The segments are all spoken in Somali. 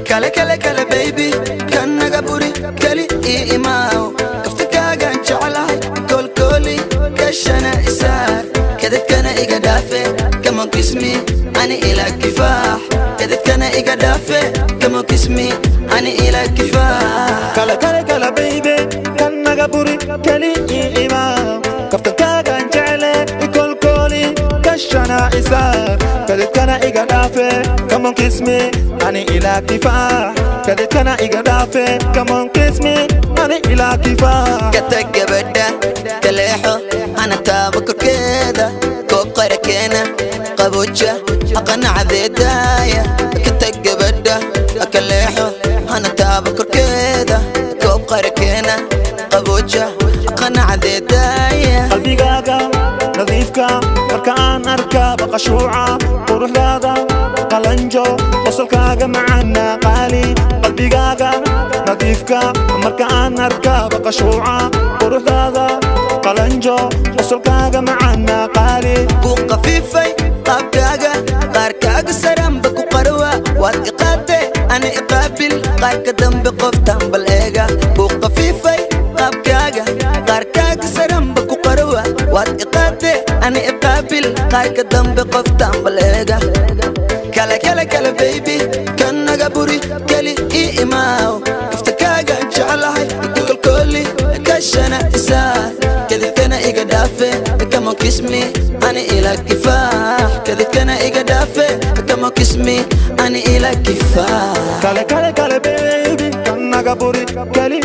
Kale kale kale baby kan naga buri kali imao kaftakaga jeclahay kolkoli kashana isar kadad kana iga dafe kama kismi ani ila kifah kadad kana iga dafe kama kismi ani ila kifah kale kale kale baby kan naga buri kali imao kaftakaga jeclahay kolkoli kashana isar kadad kana iga dafe kama kismi ani ila kifah kadad kana iga dafe kama kismi ani ila kifah katagabada taleexo ana taabakorkeeda koob qarakeena qabuja aqana cadeedaya katagabada akaleexo ana taabakorkeeda koob qarakeena qabuja aqana cadeedaya qalbigaaga nadiifka marka aan arka baqashuuca quruxdaada qalanjo qosolkaaga macana qaali qalbigaaga nadiifka marka aan arka baqashuuca quruxdaada qalanjo qosolkaaga macana qaali buu qafiifay qaabkaaga qaarkaaga saranba ku qarwa waad iqaate ana iqaabil qaarka dambe qoftan bal eega buu qafiifay qaabkaaga qaarkaaga saranba ku qarwa waad iqaate ana iqaabil qaarka dambe qoftan bal eega kale kale kale baby kan naga buri kali imao kaftakaga jeclahay kolkoli kashana isar kadad kana iga dafe kama kismi ani ila kifah kadad kana iga dafe kama kismi ani ila kifah kale kale kale baby kan naga buri kali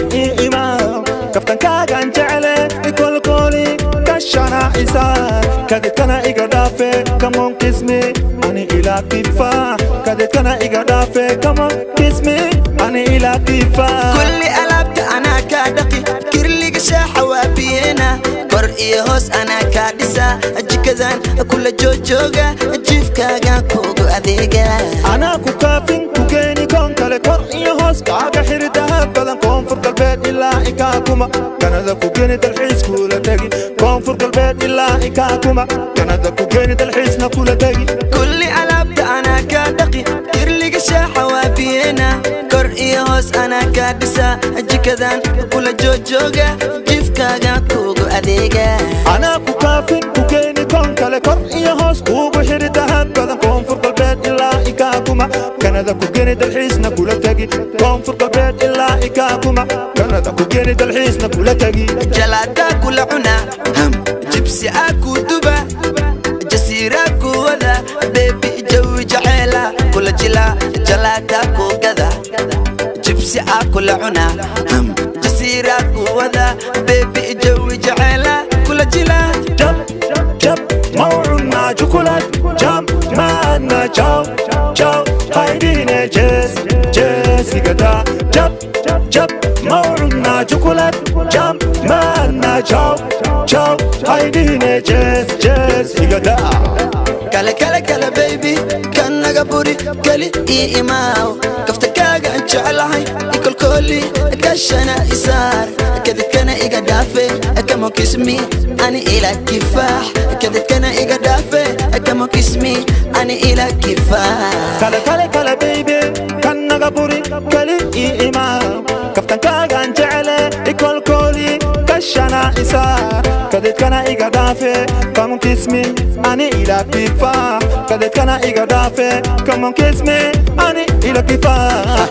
imao kaftakaga jeclahay kolkoli kashana isar kadad kana iga dafe kama kismi ani ila kifah kadad kana iga dafe kama kismi ani ila kifah kulli alabta ana ka dhaqi kirliga shaaxa waa biyena kor iyo hoos ana ka dhisa jikadan kula jooga jiifkaaga kugu adeega ana ku kaafin ku geeni kon kale kor iyo hoos kaaga xiridaha badan koonfur galbeed ilaa ikaakuma kanada ku geeni dalxiis kula tagi koonfur galbeed ilaa ikaakuma kanada ku geeni dalxiisna kula tagi kulli alabta ana ka dhaqi kirliga shaaxa waa biyena kor iyo hoos ana ka dhisa jikadan kula jooga jiifkaaga kugu adeega ana ku kaafin ku geeni kon kale kor iyo hoos kugu xiridaha badan koonfur galbeed ilaa ikaakuma kanada ku geeni dalxiisna kula tagi koonfur galbeed ilaa ikaakuma kanada ku geeni dalxiisna kula tagi jalada kula cuna jibsi aku duba jasiira ku wada baby jawi jacayla kula jila jalada ku gada jibsi aku la cuna jasiira ku wada baby jawi jacayla kula jila jab jab mawcuna jukulat jam maana jaw jaw qaydine jes igada jab jab mawcuna jukulat jam maana jaw jaw qaydine jes igada kale kale kale baby kan naga buri kali imao kaftakaga jeclahay kolkoli kashana isar kadad kana iga dafe kama kismi ani ila kifah kadad kana iga dafe kama kismi ani ila kifah kale kale kale baby kan naga buri kali imao kaftakaga jeclahay kolkoli kashana isar kadad kana iga dafe kama kismi ani ila kifah kadad kana iga dafe kama kismi ani ila kifah